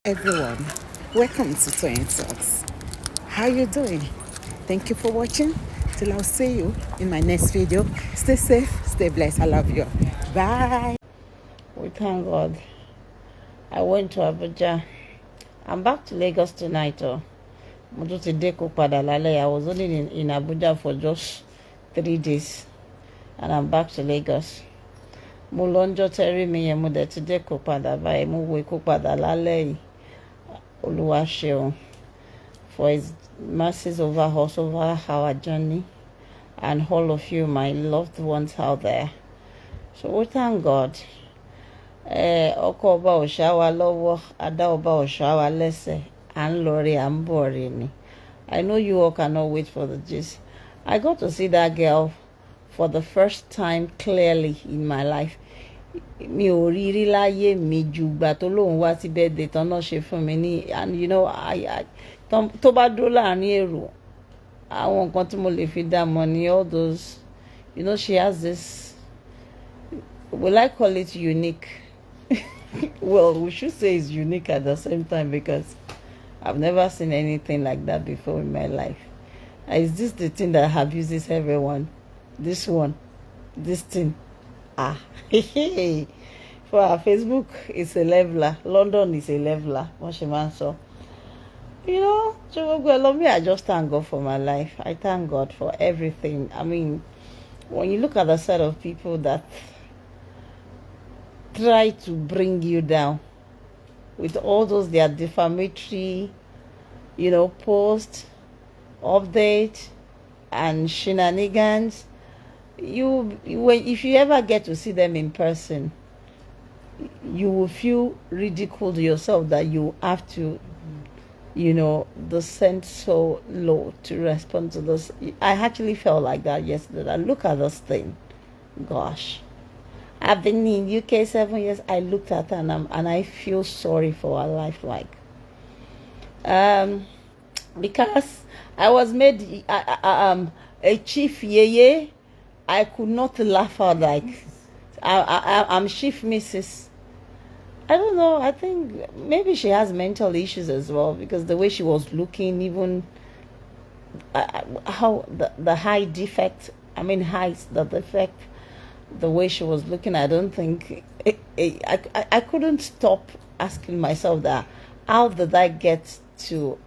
everyone. Welcome to Twin Talks. How you doing? Thank you for watching. Till I'll see you in my next video. Stay safe, stay blessed. I love you. Bye. We thank God. I went to Abuja. I'm back to Lagos tonight. Mo tún ti dé kó padà lálẹ́. I was only in Abuja for just 3 days. And I'm back to Lagos. Mo lọ ńjọ́ tẹ́rí mi yẹn, mo dẹ̀ ti dé kó padà báyìí. Mo wo Èkó padà lálẹ́ yìí. Olúwa ṣeun for his mercies over us, over our journey, and all of you, my loved ones out there. So we thank God. Ọkọ ọba ò ṣá wa lọ́wọ́, adá ọba ò ṣá wa lẹ́sẹ̀, à ń lọ rí, à ń bọ̀ rí ni. I know you all cannot wait for the gist. I got to see that girl for the first time clearly in my life. Mi ò rí rí láyé mi ju ìgbà tó lóun wá sí birthday tán náà ṣe fún mi ní, and you know, tó bá dúró láàrin èrò, àwọn nǹkan tí mo lè fi dá mọ̀ ni all those, you know, she has this, will I call it unique? Well, we should say it's unique at the same time because I've never seen anything like that before in my life. Is this the thing that abuses everyone? This one, this thing. For our Facebook, it's a leveler. London is a leveler. What she man saw. You know, me, I just thank God for my life. I thank God for everything. I mean, when you look at the set of people that try to bring you down with all those their defamatory, post, update, and shenanigans, if you ever get to see them in person, you will feel ridiculed yourself that you have to, descend so low to respond to this. I actually felt like that yesterday. Look at this thing. Gosh. I've been in UK 7 years. I looked at her and I feel sorry for her life. Because I was made a chief yeye. I could not laugh out like I'm chief Mrs. I don't know. I think maybe she has mental issues as well because the way she was looking, even how the high defect. I mean, the defect. The way she was looking, I don't think I couldn't stop asking myself that how did I get to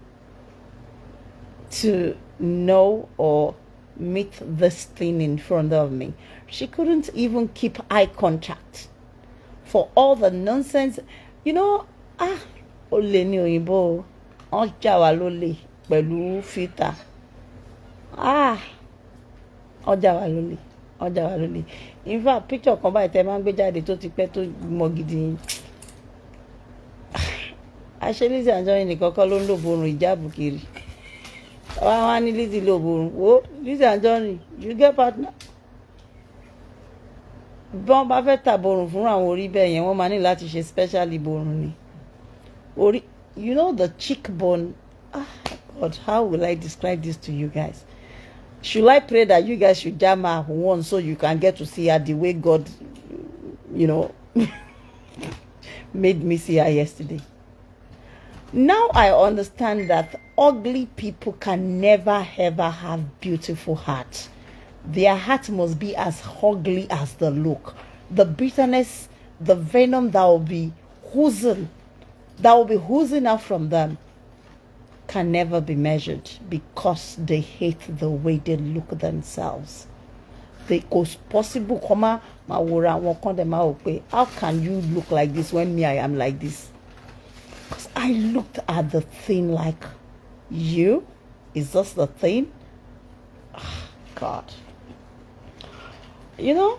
know or meet this thing in front of me. She couldn't even keep eye contact for all the nonsense. Olè ní òyìnbó ọjà wa lólè pẹ̀lú fìtà. Ọjà wa lólè. In fact, picture kan báyìí tẹ́ máa ń gbé jáde tó ti pẹ́ tó mọ gidi. Àṣé Lizzy Anjorin nìkan kọ́ ló ń lò borun ìjáàbù kiri. Wá ní Lizzy lò borun. Wo Lizzy Anjorin, you get partner. Bọ́n bá fẹ́ tà borun fún àwọn orí bẹ́ẹ̀ yẹn, wọ́n máa ní láti ṣe specially borun ni. Orí, the cheekbone. God, how will I describe this to you guys? Should I pray that you guys should jam her one so you can get to see her the way God, made me see her yesterday? Now I understand that ugly people can never ever have beautiful hearts. Their heart must be as ugly as the look. The bitterness, the venom that will be oozing out from them can never be measured because they hate the way they look themselves. It's possible, how can you look like this when me I am like this? Because I looked at the thing like, is this the thing? God. I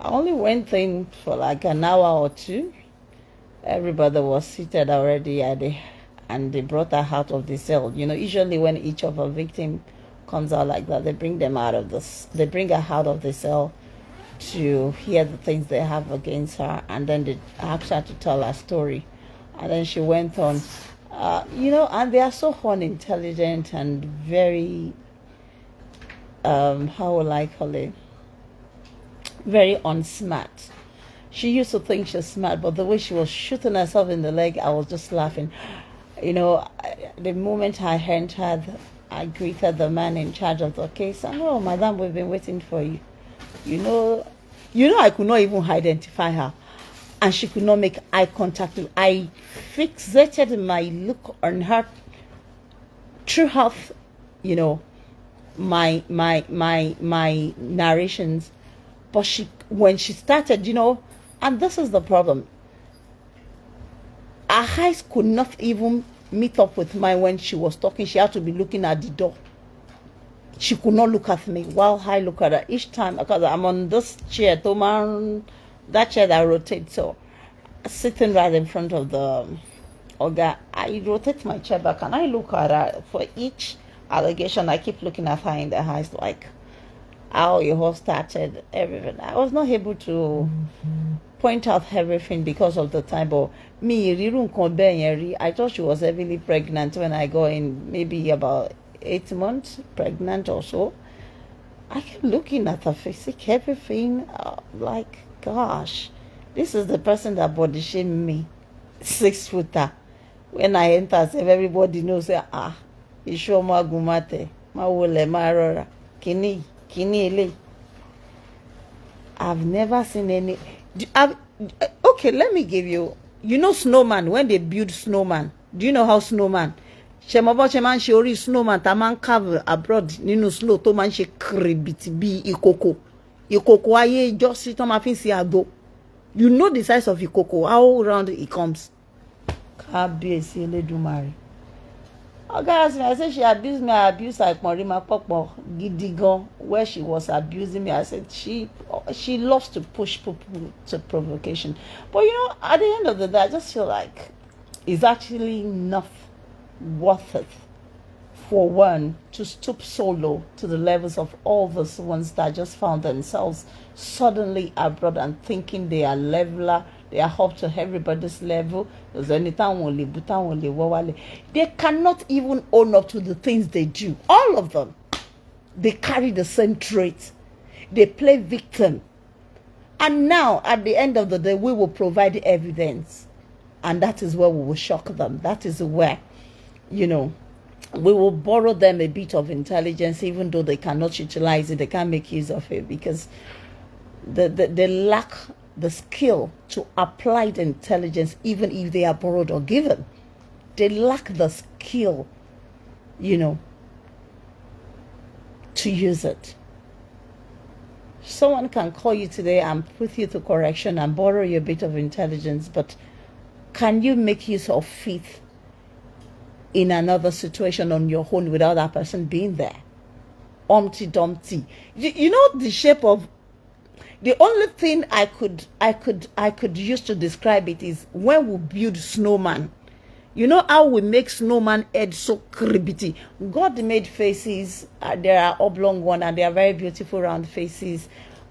only went in for like an hour or two. Everybody was seated already and they brought her out of the cell. Usually when each of a victim comes out like that, they bring her out of the cell to hear the things they have against her, and then they ask her to tell her story. And then she went on, and they are so unintelligent and very, how will I call it? Very unsmart. She used to think she's smart, but the way she was shooting herself in the leg, I was just laughing. You know, the moment I entered, I greeted the man in charge of the case. And, oh, madam, we've been waiting for you. You know, I could not even identify her. And she could not make eye contact. I fixated my look on her throughout, you know, my narrations. But when she started, you know, and this is the problem. Her eyes could not even meet up with mine when she was talking. She had to be looking at the door. She could not look at me while I look at her each time, because I'm on this chair, that chair that rotates. So sitting right in front of the Oga, I rotate my chair back and I look at her. For each allegation, I keep looking at her in the eyes, like how it all started, everything. I was not able to point out everything because of the time, but me, I thought she was heavily pregnant when I got in, maybe about 8 months pregnant or so. I kept looking at her face, everything, like, gosh, this is the person that body shamed me, 6-footer. When I enter, everybody knows, Ishoma Gumate, Mawole Marora, Kini ele. I've never seen any. Okay, let me give you. You know snowman, when they build snowman, do you know how snowman? Sheman she snowman taman carve abroad nínú snow to man she kribiti bi ikoko. Ikoko aye just sit on my fin si agbo. You know the size of ikoko, how round it comes. Kabiyesi Eledumare. Okay, I said she abused me. I abused like Marima Popo Gidigon, where she was abusing me. I said she loves to push people to provocation. But you know, at the end of the day, I just feel like it's actually not worth it for one to stoop so low to the levels of all those ones that just found themselves suddenly abroad and thinking they are leveler. They are up to everybody's level. They cannot even own up to the things they do. All of them. They carry the same traits. They play victim. And now, at the end of the day, we will provide evidence. And that is where we will shock them. That is where, you know, we will borrow them a bit of intelligence, even though they cannot utilize it. They can't make use of it because they lack the skill to apply the intelligence, even if they are borrowed or given. They lack the skill, you know, to use it. Someone can call you today and put you to correction and borrow you a bit of intelligence, but can you make use of faith in another situation on your own without that person being there? Umpty Dumpty. You know the shape of. The only thing I could use to describe it is when we build snowman. You know how we make snowman head so cribbity. God made faces. There are oblong one and they are very beautiful round faces.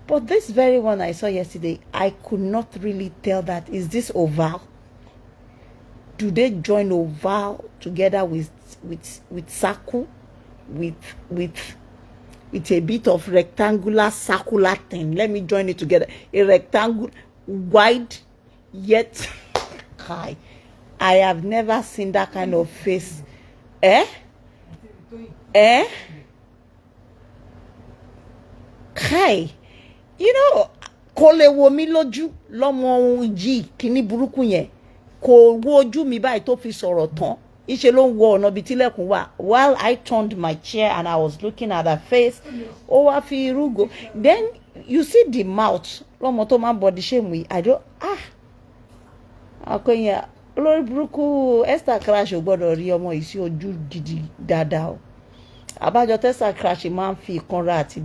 But this very one I saw yesterday, I could not really tell that. Is this oval? Do they join oval together with circle, with a bit of rectangular circular thing? Let me join it together. A rectangle, wide yet high. I have never seen that kind of face. Kai, you know, kole wo mi lójú lọ́mọ yìí kíní burúkú yẹn kò wo ojú mi báyìí tó fi sọ̀rọ̀ tán. Iṣẹ́ ló ń wọ ọ̀nà bíi tilẹ̀kùn wà. While I turned my chair and I was looking at her face, ó wá fi irú go. Then you see the mouth. Lọ́mọ tó máa ń body shame mi. I don't akọ̀yìn olórí burúkú Esther Crash ò gbọ́dọ̀ rí ọmọ yìí sí ojú gidi dáadáa o. Àbájọ Esther Crash máa ń fi ìkanra àti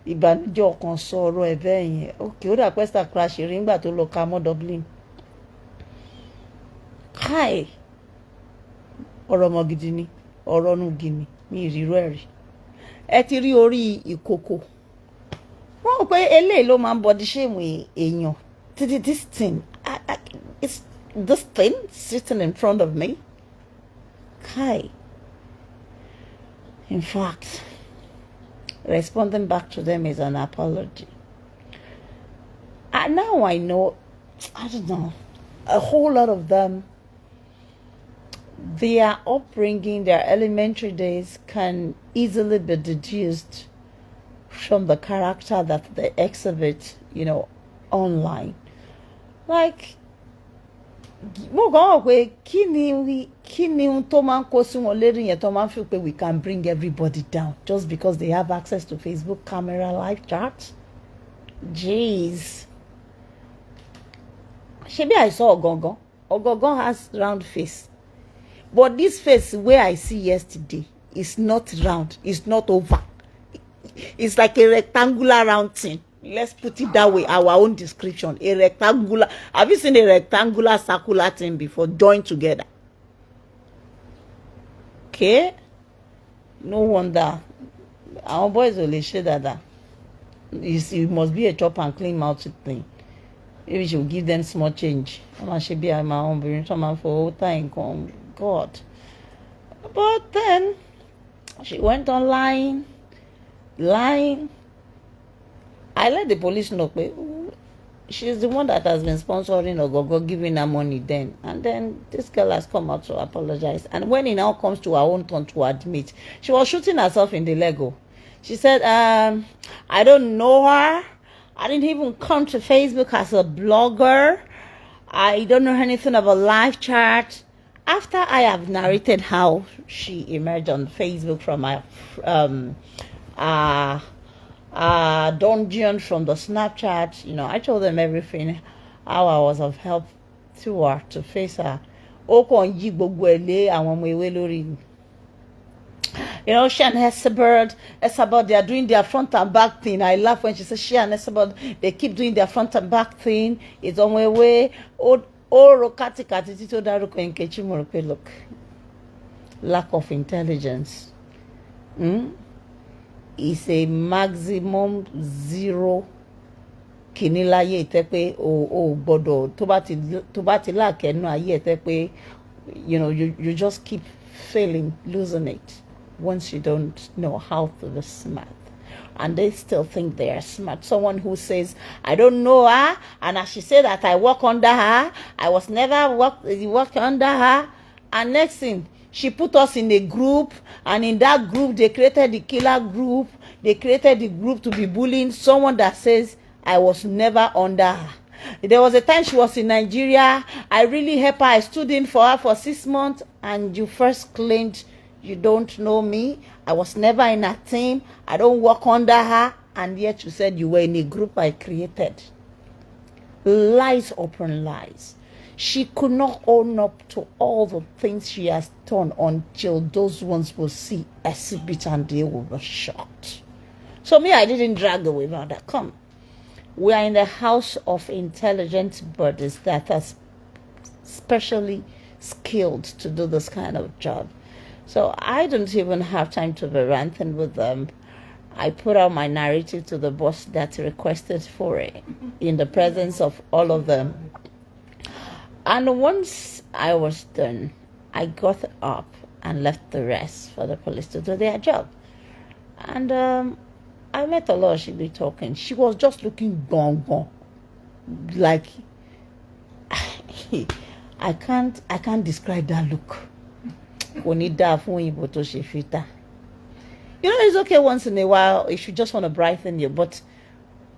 ìbànújẹ́ ọkàn sọ ọ̀rọ̀ ẹ̀ bẹ́ẹ̀ yẹn. Okay, ó dà pé Esther Crash rí nígbà tó lọ ka mọ́ Dublin. Hi. Ọ̀rọ̀ ọmọ gidi ni, ọ̀rọ̀ ọ̀nù gini ní ìrírọ́ ẹ̀rí. Ẹ ti rí orí ìkòkò. Wọ́n rò pé eléyìí ló máa ń body shame èèyàn. This thing, it's this thing sitting in front of me. Kai. In fact, responding back to them is an apology. now I know, I don't know, a whole lot of them, their upbringing, their elementary days can easily be deduced from the character that they exhibit, online. Like, we can bring everybody down just because they have access to Facebook camera live chat. Jeez. Maybe I saw Ogongon. Ogongon has round face. But this face where I see yesterday is not round. It's not oval. It's like a rectangular round thing. Let's put it that way. Our own description. A rectangular. Have you seen a rectangular circular thing before joined together? Okay. No wonder. Our boys will say that. It must be a chop and clean mouth thing. Maybe she'll give them small change. I should be my own brain. Someone for all time. God. But then she went online. Lying. I let the police know she's the one that has been sponsoring Ogogo, giving her money then. And then this girl has come out to apologize. And when it now comes to her own turn to admit, she was shooting herself in the leg. She said, I don't know her. I didn't even come to Facebook as a blogger. I don't know anything about live chat. After I have narrated how she emerged on Facebook from dungeon from the Snapchat, I told them everything, how I was of help to her to face her. She and Hesabod, they are doing their front and back thing. I laugh when she says she and Hesabod, they keep doing their front and back thing. It's on my way. Look, lack of intelligence. Is a maximum zero. Kinilaye tepe bodo tobati la kenu aye tepe. You just keep failing, losing it once you don't know how to be smart. And they still think they are smart. Someone who says, I don't know her, and as she said that I work under her, I was never work under her, and next thing, she put us in a group, and in that group, they created the killer group. They created the group to be bullying someone that says, I was never under her. There was a time she was in Nigeria. I really helped her. I stood in for her for 6 months, and you first claimed you don't know me. I was never in a team. I don't work under her, and yet you said you were in a group I created. Lies upon lies. She could not own up to all the things she has done until those ones will see exhibit and they will be shocked. So me, I didn't drag away about that. Come. We are in the house of intelligent bodies that are specially skilled to do this kind of job. So I don't even have time to be ranting with them. I put out my narrative to the boss that requested for it in the presence of all of them. And once I was done, I got up and left the rest for the police to do their job. And I met a lot. She'd be talking. She was just looking gone. Like, I can't describe that look. It's okay once in a while if you just want to brighten you, but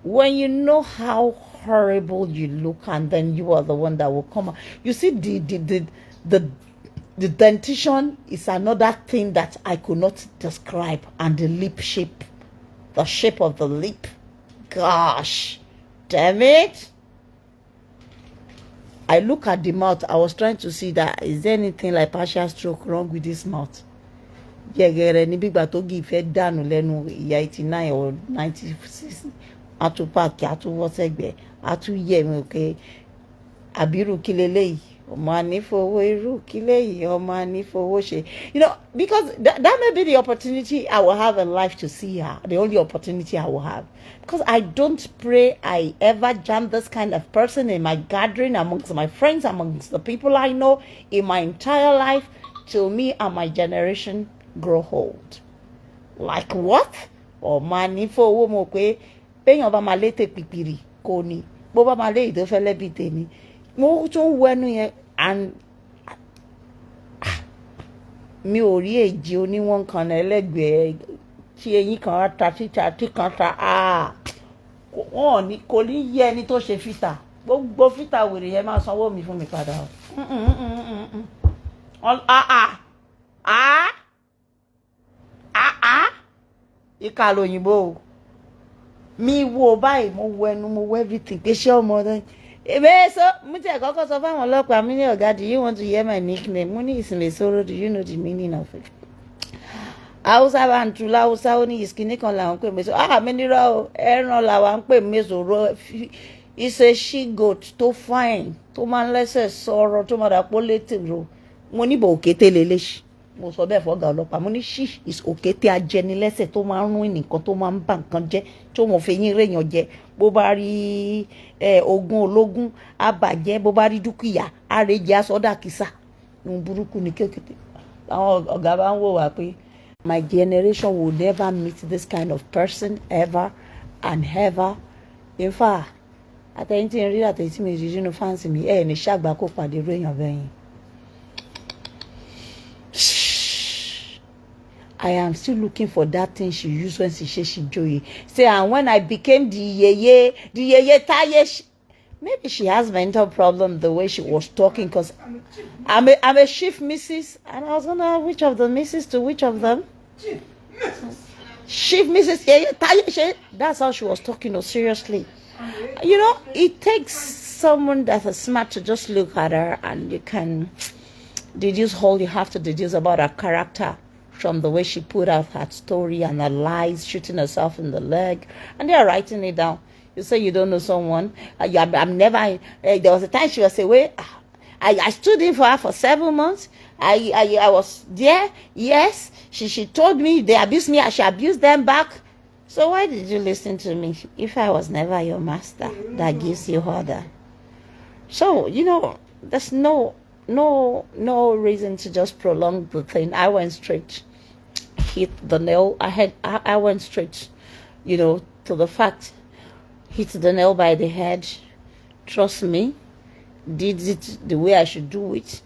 when you know how horrible you look and then you are the one that will come out. You see, the dentition is another thing that I could not describe, and the lip shape, the shape of the lip. Gosh, damn it. I look at the mouth. I was trying to see that is there anything like partial stroke wrong with this mouth? Ni bigba to give head down lenu 89 or 96. Atu park atu wosegbe atu ye mi okay. Abiru kilele omani fowo iru kile omani fowo she. Because that may be the opportunity I will have in life to see her. The only opportunity I will have. Because I don't pray I ever jam this kind of person in my gathering, amongst my friends, amongst the people I know in my entire life, till me and my generation grow old. Like what? Omani fowo mo pe peyan ba malete pipiri ko ni. bó bá máa léyìí tó fẹ́ lẹ́bi tèmi mo tún wẹnu yẹn and mi ò rí èjì oníwọ̀n kan náà ẹlẹ́gbẹ̀ẹ́ tí eyín kan ta títa tí kan ta wọn ní kò ní yẹ ẹni tó ṣe fìtà gbogbo fìtà wèrè yẹn máa sanwó mi fún mi padà ìka lóyìnbó o mi wo báyìí mo wo ẹnu mo wo everything pé ṣé ọmọ ọdún Ebeso, mo ti kọ́kọ́ sọ fáwọn ọlọ́pàá mi ní ọ̀gá, do you want to hear my nickname? Mo ní Ìsìnlẹ̀sọ́rọ́, do you know the meaning of it? Hausa bá ń tu láhùsá ó ní ìsìnkí kan làwọn ń pè mẹ́sọ̀. Mi nírọ̀ o, ẹran làwọn ń pè mẹ́sọ̀rọ̀. It's a she goat tó fine, tó máa ń lẹ́sẹ̀ sọ̀rọ̀, tó máa dàpọ̀ létí ro. Mo ní bò òkété lélẹ́sì. Mo sọ bẹ́ẹ̀ fọ́gà ọlọ́pàá. Mo ní she is òkété ajẹnilẹ́sẹ̀ tó máa ń rún nǹkan tó máa ń bà nǹkan jẹ́, tó mọ̀ fẹ́ yín réèyàn jẹ. Bó bá rí ogún ológun abàjẹ́, bó bá rí dúkìá àrèjẹ asọ́dà kìsà ohun burúkú ní kékeré. Àwọn ọ̀gá bá ń wò wá pé my generation will never meet this kind of person ever and ever. In fact, àtẹ̀yìn tí ń rí àtẹ̀yìn tí mi rí nínú fáǹsì mi ní ṣàgbá kó pàdé irú èèyàn bẹ́yìn. I am still looking for that thing she used when she said she joy. Say, and when I became the Yeyetayese, maybe she has mental problem the way she was talking, because I'm a chief missus, and I was gonna which of the missus to which of them? Chief Mrs. Yeyetayese. That's how she was talking. No, seriously. You know, it takes someone that is smart to just look at her, and you can deduce all you have to deduce about her character from the way she put out her story and her lies, shooting herself in the leg, and they are writing it down. You say you don't know someone. I'm never. There was a time she was away. I stood in for her for 7 months. I was there. Yes, she told me they abused me. I should abuse them back. So why did you listen to me if I was never your master that gives you order? So you know, there's no reason to just prolong the thing. I went straight, hit the nail. I went straight, you know, to the fact. Hit the nail by the head. Trust me, did it the way I should do it,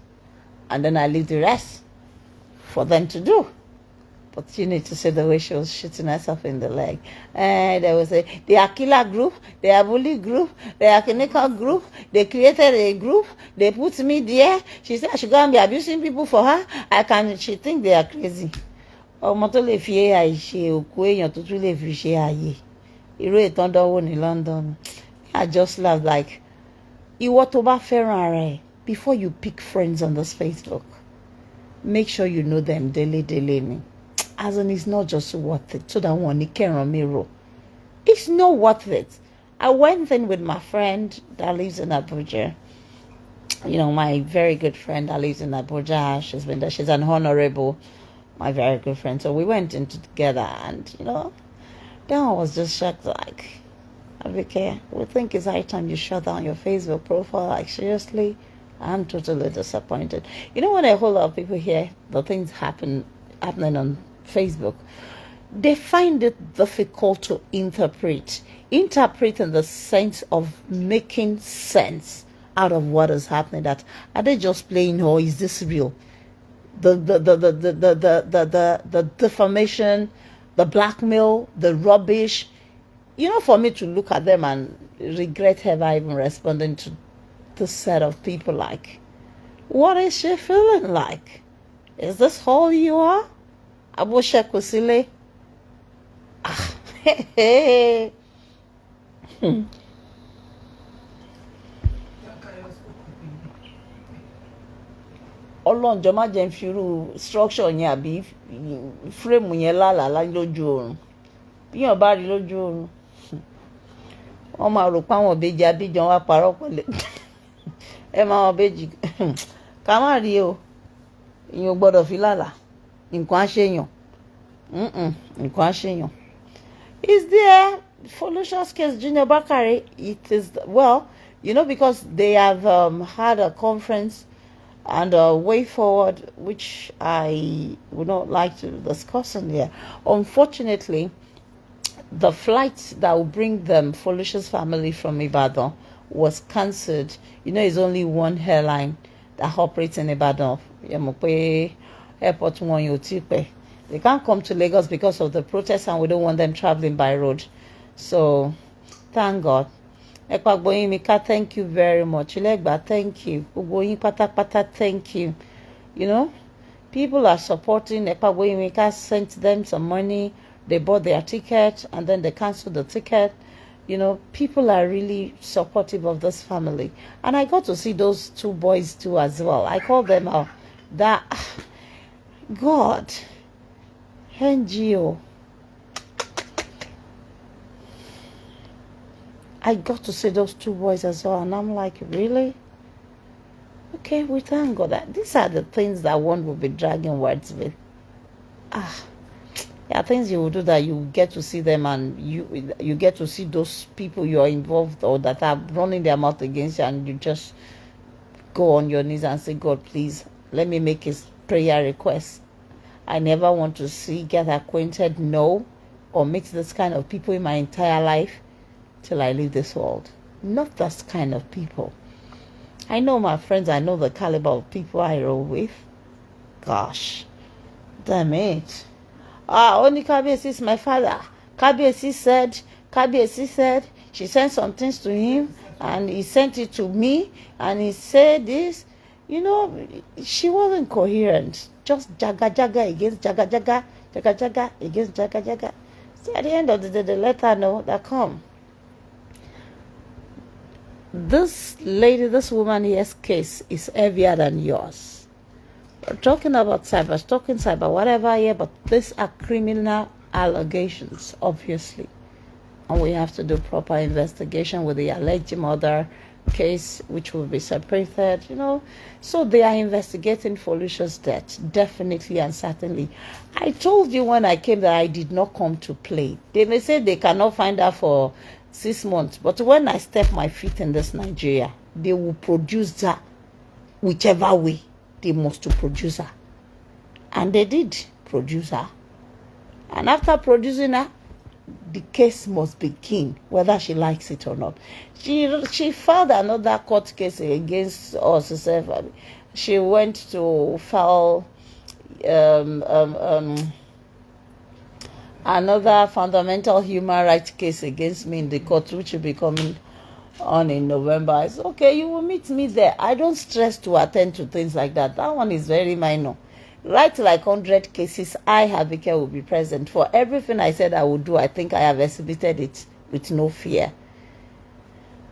and then I leave the rest for them to do. But you need to see the way she was shooting herself in the leg. And there was they are killer group, they are bully group, they are clinical group, they created a group, they put me there. She said I should go and be abusing people for her. She think they are crazy. Ọmọ tó lè fi AI ṣe òkú èèyàn tó tún lè fi ṣe ààyè. Irú ìtàn dánwò ní London. I just laugh like, ìwọ tó bá fẹ́ràn ara ẹ̀, before you pick friends on this Facebook, make sure you know them daily ni. As in, it's not just worth it. So that one, it's not worth it. I went in with my friend that lives in Abuja. You know, my very good friend that lives in Abuja. She's been there. She's an honorable, my very good friend. So we went in together, and you know, then I was just shocked. Like, okay, we think it's high time you shut down your Facebook profile. Like, seriously, I'm totally disappointed. You know, when a whole lot of people hear the things happening on Facebook, they find it difficult to interpret in the sense of making sense out of what is happening. That are they just playing, or is this real? The defamation, the blackmail, the rubbish. You know, for me to look at them and regret ever even responding to this set of people, like, what is she feeling like? Is this all you are? Abuja Kusile. Ọlọ́run jọ̀ọ́ má jẹ́ n fi irú structure yẹn àbí frame yẹn lálàá lójú oorun. Bíyàn bá rí lójú oorun, wọ́n máa rò pé àwọn ìbejì Abíjan wá parọ́ pẹ̀lẹ́. Ẹ máa wọn ìbejì ká má rí o. Ìyẹn ò gbọ́dọ̀ fi lálàá. Nǹkan á ṣèyàn. Nǹkan á ṣèyàn. Is there Folosha's case, Junior Bakare? It is, well, you know, because they have had a conference and a way forward, which I would not like to discuss in here. Unfortunately, the flight that will bring them, Folosha's family from Ibadan, was cancelled. You know, it's only one airline that operates in Ibadan. Airport one they can't come to Lagos because of the protests, and we don't want them traveling by road. So thank God. Ekpagboyimika, thank you very much. Ilegba, thank you. Ugboyin patapata, thank you. You know, people are supporting. Ekpagboyimika sent them some money. They bought their ticket and then they canceled the ticket. You know, people are really supportive of this family. And I got to see those two boys too as well. I call them out. That God, NGO. I got to see those two boys as well, and I'm like, really? Okay, we thank God that these are the things that one will be dragging words with. Yeah, things you will do that you get to see them, and you get to see those people you are involved or that are running their mouth against you, and you just go on your knees and say, God, please, let me make his prayer request. I never want to get acquainted, or meet this kind of people in my entire life till I leave this world. Not that kind of people. I know my friends, I know the caliber of people I roll with. Gosh, damn it. Only Kabiesi is my father. Kabiesi said, she sent some things to him, and he sent it to me, and he said this. You know, she wasn't coherent. Just jaga against jaga against jaga. See, at the end of the day, they let her know that come. This lady, this woman here's case is heavier than yours. We're talking about cyber, whatever, yeah, but these are criminal allegations, obviously. And we have to do proper investigation with the alleged mother case, which will be separated, you know. So they are investigating Felicia's death, definitely and certainly. I told you when I came that I did not come to play. They may say they cannot find her for 6 months, but when I step my feet in this Nigeria, they will produce her whichever way they must to produce her. And they did produce her. And after producing her, the case must begin, whether she likes it or not. She filed another court case against us herself. She went to file another fundamental human rights case against me in the court, which will be coming on in November. I said, okay, you will meet me there. I don't stress to attend to things like that. That one is very minor. Right, like 100 cases, I, Abike, will be present. For everything I said I would do, I think I have exhibited it with no fear.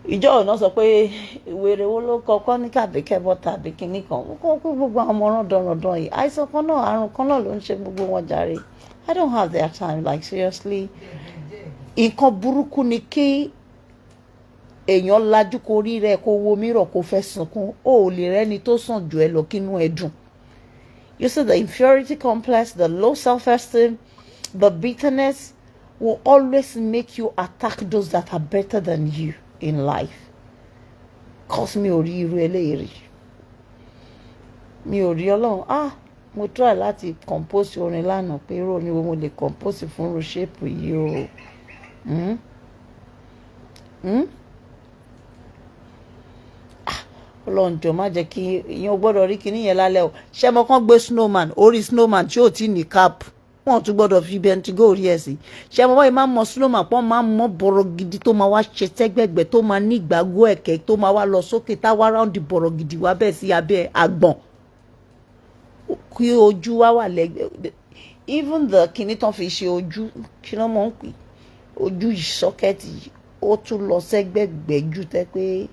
Ìjọ ọ̀nà sọ pé ìwèrè wo ló kọ́kọ́ ní kàbíkẹ́ bọ́tà bíkíní kan. Ó kọ́ pé gbogbo àwọn ọmọ dandan yìí. Àìsàn kan náà, àrùn kan náà ló ń ṣe gbogbo wọn jàre. I don't have their time, like seriously. Nǹkan burúkú ni kí èèyàn lajú kó rí rẹ̀ kó wo mírọ̀ kó fẹ́ sunkún. Ó ò lè rẹ́ni tó sàn jù ẹ́ lọ kínú ẹ dùn. You see, the inferiority complex, the low self-esteem, the bitterness will always make you attack those that are better than you in life. Cause mi ò rí irú eléyìí. Mi ò rí Ọlọ́run. Mo try láti compose orin lánàá pé irú ni mo lè compose fún irú shape yìí o. Ọlọ́run jọ̀ọ́ má jẹ́ kí ìyẹn ò gbọ́dọ̀ rí kinní yẹn lálẹ́ o. Ṣé mo kàn gbé snowman orí snowman tí ò tí ní cap wọ́n tún gbọ́dọ̀ fi bẹntigó orí ẹ̀ sí. Ṣé mo báyìí máa mọ snowman pọ́n máa mọ bọ̀rọ̀ gidi tó máa wá ṣe tẹ́gbẹ̀gbẹ̀ tó máa ní ìgbàgbọ́ ẹ̀kẹ́ tó máa wá lọ sókè táwa round bọ̀rọ̀ gidi wá bẹ́ẹ̀ sí abẹ́ àgbọ̀n. Kí ojú wá wà lẹ́gbẹ̀ẹ́. Even the kinní tán fi ṣe ojú kí ló mọ̀ ń pè ojú ìsọ́kẹ́tì ó tún lọ sẹ́gbẹ̀gbẹ̀ jù tẹ́ pé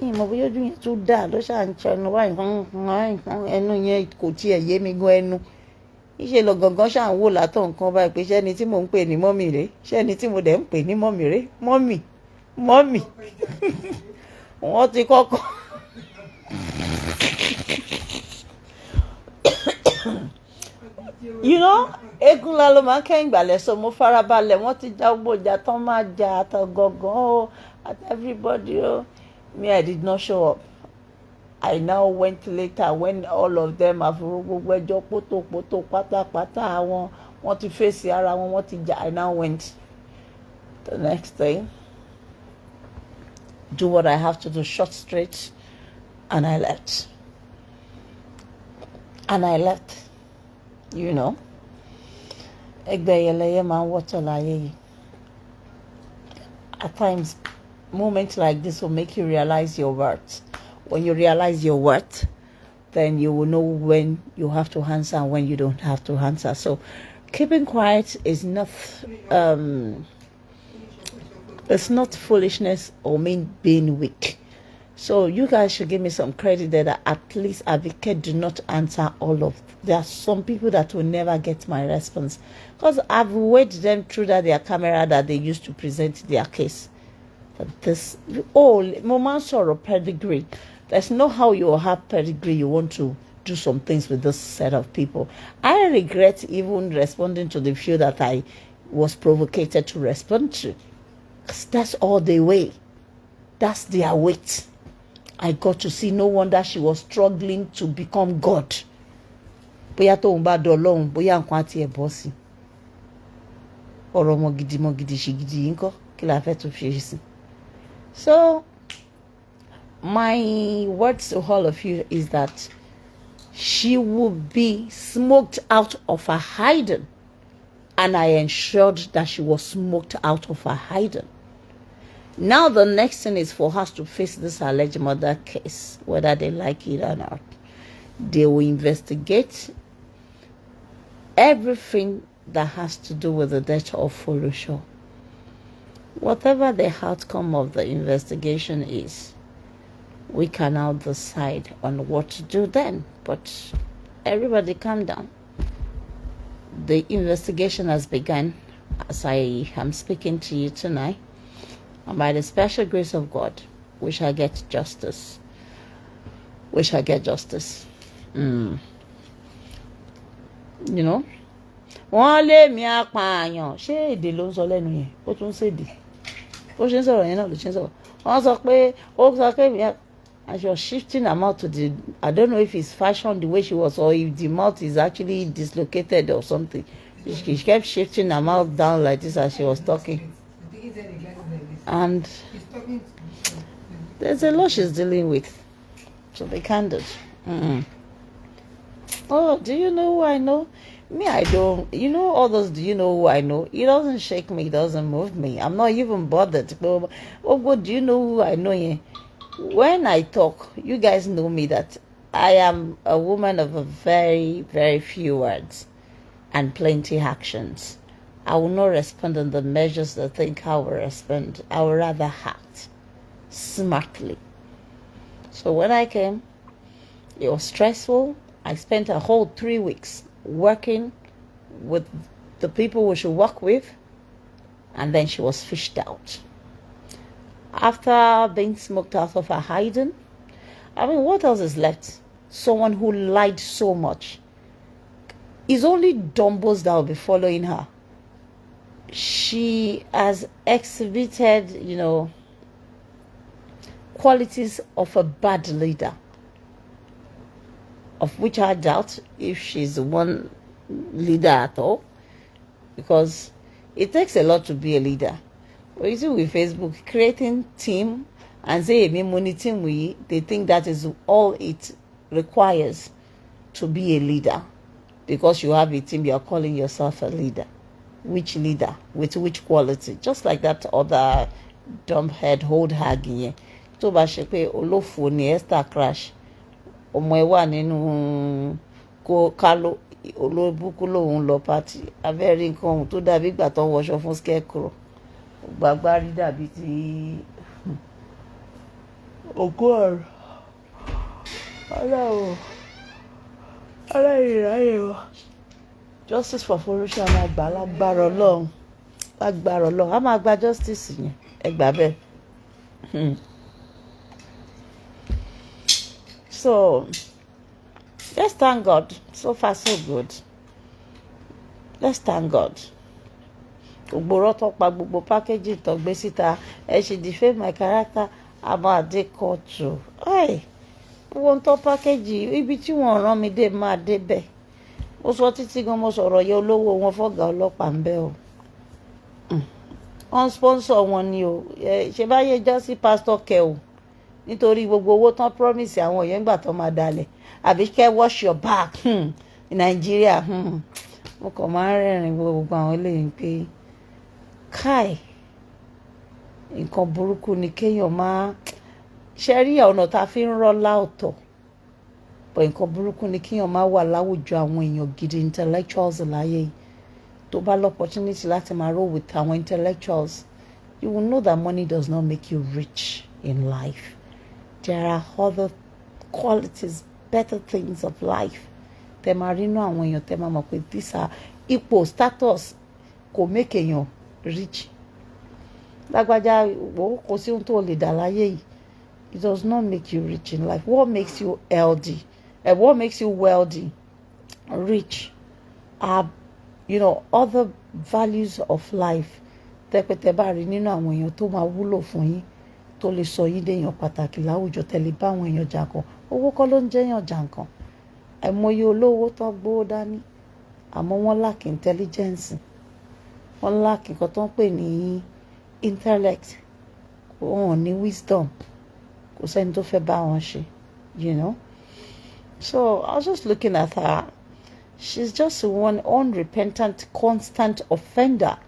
ìmọ̀ bóyá ojú yẹn tún dà ló ṣàǹṣẹ́nu báyìí ẹnu yẹn kò tiẹ̀ yé mi gan ẹnu. Ìṣe lọ gangan ṣáà ń wò látọ̀ nǹkan báyìí pé ṣẹ́ni tí mò ń pè ní mọ́mì rèé ṣẹ́ni tí mo dẹ̀ ń pè ní mọ́mì rèé mọ́mì wọ́n ti kọ́kọ́. You know, eégún ńlá ló máa ń kẹ́yìn gbàlẹ̀ so mo farabalẹ̀ wọ́n ti já gbogbo ìjà tán máa jà àtọ̀gọ̀gàn at everybody Me, I did not show up. I now went later when all of them have gbogbo ẹjọ́ pótópótó pátápátá wọ́n ti fèsì ara wọ́n ti jà. I now went the next day. do what I have to do, short straight, and I left. And I left, you know. At times, moments like this will make you realize your worth. When you realize your worth, then you will know when you have to answer and when you don't have to answer. So keeping quiet is not it's not foolishness or mean being weak. So you guys should give me some credit that at least Advocate do not answer all of. There are some people that will never get my response because I've waited them through their camera that they used to present their case. But this moment sort of pedigree. There's no how you have pedigree you want to do some things with this set of people. I regret even responding to the few that I was provoked to respond to. Because that's all they weigh. That's their weight. I got to see, no wonder she was struggling to become God. Bóyá tó ń bá dọ̀lọ́hun, bóyá nǹkan àti ẹ̀ bọ́ sí. Ọ̀rọ̀ mọ̀gìdì ṣìgìdì ńkọ́, kí la fẹ́ tó fi sí. So, my words to all of you is that she will be smoked out of her hiding. And I ensured that she was smoked out of her hiding. Now the next thing is for us to face this alleged murder case, whether they like it or not. They will investigate everything that has to do with the death of Folusho. Whatever the outcome of the investigation is, we can now decide on what to do then. But everybody calm down. The investigation has begun as I am speaking to you tonight. And by the special grace of God, we shall get justice. We shall get justice. You know? Wọ́n lé mi apààyàn. Ṣé èdè ló ń sọ lẹ́nu yẹn? Ó tún ṣèdè. Ó ṣe ń sọ̀rọ̀ yẹn náà ló ṣe ń sọ̀rọ̀. Wọ́n sọ pé mi and she was shifting her mouth to the, I don't know if it's fashion the way she was or if the mouth is actually dislocated or something. She kept shifting her mouth down like this as she was talking. And there's a lot she's dealing with. So be candid. Oh, do you know who I know? Me, I don't. You know all those, do you know who I know? It doesn't shake me, it doesn't move me. I'm not even bothered. Oh, God, do you know who I know? Yeah. When I talk, you guys know me that I am a woman of a very, very few words and plenty actions. I will not respond on the measures that think I will respond. I will rather act smartly. So when I came, it was stressful. I spent a whole 3 weeks working with the people we should work with, and then she was fished out. After being smoked out of her hiding, I mean, what else is left? Someone who lied so much. It's only dumbos that will be following her. She has exhibited, you know, qualities of a bad leader, of which I doubt if she's one leader at all, because it takes a lot to be a leader. What you see with Facebook, creating team and say money team, they think that is all it requires to be a leader. Because you have a team, you are calling yourself a leader. Which leader? With which quality? Just like that other dumbhead hold hagging. To ba ṣe pé olófò ni Esther crash. Ọmọ ẹ̀ wà nínú kó kálọ olóbùkún lòun lọ party. Abẹ́rẹ́ nǹkan ohun tó dàbí ìgbà tó wọṣọ fún scarecrow. Gbàgbárí dàbí ti òkú ọ̀rọ̀. Aláìráyè. Justice for Folusho máa gbà lágbára Ọlọ́run. Lágbára Ọlọ́run. A máa gba justice yẹn. Ẹ gbà bẹ́ẹ̀. So, let's thank God. So far, so good. Let's thank God. Gbogbo rọ́tọ́ pa gbogbo package tó gbé síta. Ẹ ṣe defame my character. A máa dé kóòtù. Wọ́n tó package ibi tí wọ́n rán mi dé máa dé bẹ́ẹ̀. Mo sọ títí gan mo sọ̀rọ̀ yẹ olówó wọn fọ́gà ọlọ́pàá ń bẹ́ o. on sponsor wọn ni o ṣe báyé jọ sí pastor kẹ o nítorí gbogbo owó tán promise àwọn èèyàn gbà tó máa dalẹ̀ àbí kẹ́ wash your back ní nàìjíríà mo kàn máa ń rẹ́rìn gbogbo àwọn eléyìí pé káì nǹkan burúkú ni kéèyàn máa ṣe rí ọ̀nà tá a fi ń rọ́lá ọ̀tọ̀ but nǹkan burúkú ni kéèyàn máa wà láwùjọ àwọn èèyàn gidi intellectuals láyé yìí tó bá l'opportunity láti máa roll with àwọn intellectuals you will know that money does not make you rich in life. There are other qualities, better things of life. Tẹ́ máa rí inú àwọn èèyàn tẹ́ máa mọ̀ pé these are ipò status kò make èèyàn rich. Lágbájá wo kò sí ohun tó lè dà láyé yìí. It does not make you rich in life. What makes you healthy? What makes you wealthy, rich, other values of life. Tẹ́ bá rí nínú àwọn èèyàn tó máa wúlò fún yín. Tó lè sọ yín déèyàn pàtàkì láwùjọ tẹ́lẹ̀ bá àwọn èèyàn jà kan owó kọ́ ló ń jẹ́yàn jà kan àìmọye olówó tó gbówó dání àmọ́ wọ́n lack intelligence wọ́n lack nǹkan tó ń pè ní intellect wọn ò ní wisdom kò sẹ́ni tó fẹ́ bá wọn ṣe so I was just looking at her. She's just one unrepentant constant offender.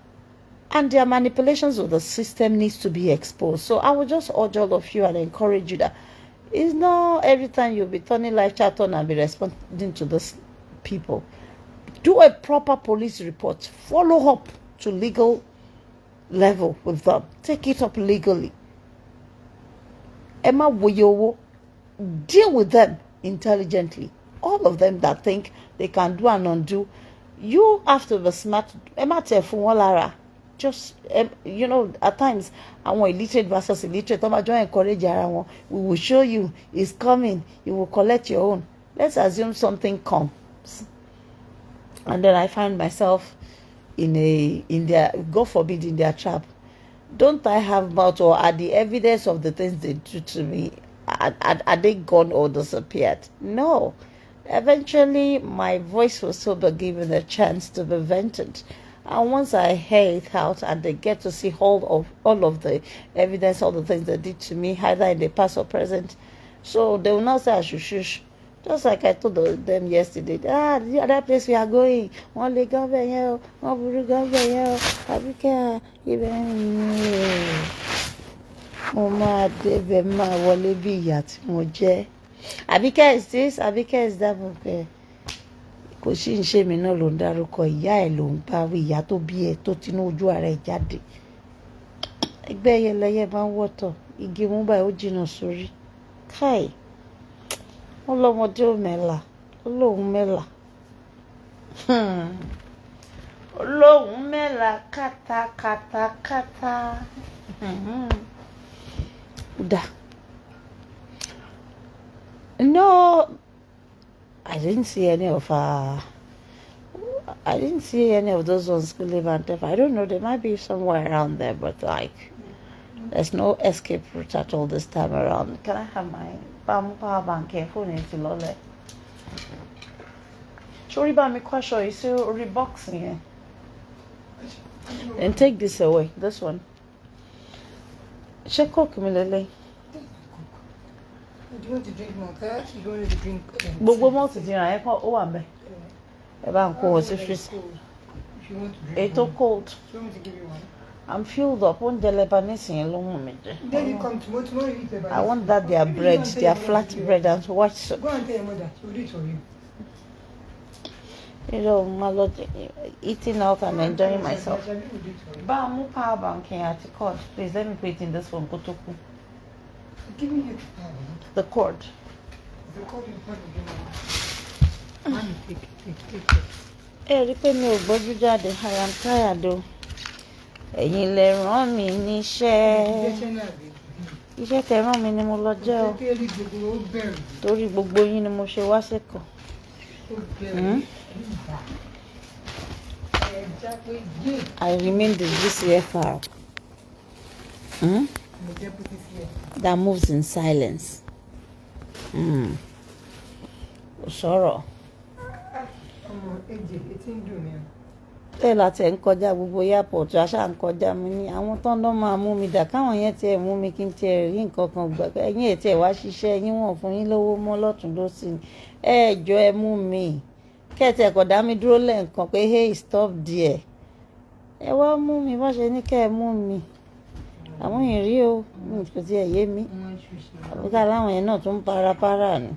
And their manipulations of the system needs to be exposed. So I would just urge all of you and encourage you that it's not every time you'll be turning live chat on and be responding to these people. Do a proper police report. Follow up to legal level with them. Take it up legally. Emma Woyowo, deal with them intelligently. All of them that think they can do and undo. You have to be smart. Emma Tefuwalara. Just at times àwọn illiterate versus illiterate tó máa jọ encourage ara wọn we will show you it's coming you will collect your own. Let's assume something comes and then I find myself in their, God forbid, in their trap. Don't I have mouth, or are the evidence of the things they do to me are they gone or disappeared? No. Eventually my voice will still be given a chance to be vented. And once I hear it out and they get to see all of the evidence, all the things they did to me, either in the past or present, so they will not say I should shush. Just like I told them yesterday, the other place we are going, one leg over here, one buru over here, Abuja, even Mama Debe Ma Wale Biya tí mo jẹ́. Abike is this, Abike is that. Kò sí ń ṣe mí náà ló ń dárúkọ ìyá ẹ̀ ló ń bá wí ìyá tó bí ẹ tó tinú ojú ara ẹ̀ jáde. Ẹgbẹ́ ẹyẹlẹyẹ máa ń wọ́tọ̀ igi mú báyìí ó jìnnà sórí. Káì wọ́n lọ́mọdé ò mẹ́la olóhùn mẹ́la olóhùn mẹ́la kátàkátàkátà. No, I didn't see any of those ones who live on Tef. I don't know, they might be somewhere around there, but there's no escape route at all this time around. Can I have my power bank here? Phone into Lole. Sorry about me question, you see reboxing here. And take this away, this one. Check out Lele. Do you want to drink more? I actually wanted to drink. Gbogbo mọ́ọ̀tì ti ràn ẹ́ kọ́ ó wà ńbẹ̀. Ẹ bá ń kó wọn sí freezer. If you want to drink Ètò cold. do you want me to give you one? I'm filled up. Oúnjẹ Lebanese yẹn ló wù mí jẹ. Then you come tomorrow you eat the I want that their bread, their flat bread and white soup. Go and tell your mother, she will do it for you. My lord, eating out and enjoying myself. She will do it for you. Bá a mú power bank yẹn àti cord. Please let me put it in this one kó tó kú. Give me your power. The cord. The cord in front of you. Man, take. Ẹ rí pé mi ò gbójú jáde, I am tired o. Ẹ̀yin lẹ rán mi níṣẹ́. Iṣẹ́ tẹ rán mi ni mo lọ jẹ́ o. Torí gbogbo yín ni mo ṣe wá sẹ́kọ̀ọ́. I remain the GCFR that moves in silence. Sorrow. bẹ́ẹ̀ la tẹ̀ ń kọjá gbogbo airport àṣà ń kọjá mi ní àwọn tó ń lọ́ máa mú mi dà káwọn yẹn tiẹ̀ mú mi kí n tiẹ̀ rí nǹkan kan gbà ẹ̀yìn ẹ̀ tiẹ̀ wá ṣiṣẹ́ ẹ̀yìn wọn fún yín lówó mọ́ lọ́tún lọ́sì ẹ jọ ẹ mú mi kẹ́ẹ̀tì ẹ̀kọ́ dá mi dúró lẹ́ǹkan pé hey stop there ẹ wá mú mi bá ṣe ní kẹ́ ẹ mú mi àwọn ìrí o kò tiẹ̀ yé mi àbíká láwọn yẹn náà tún para ni.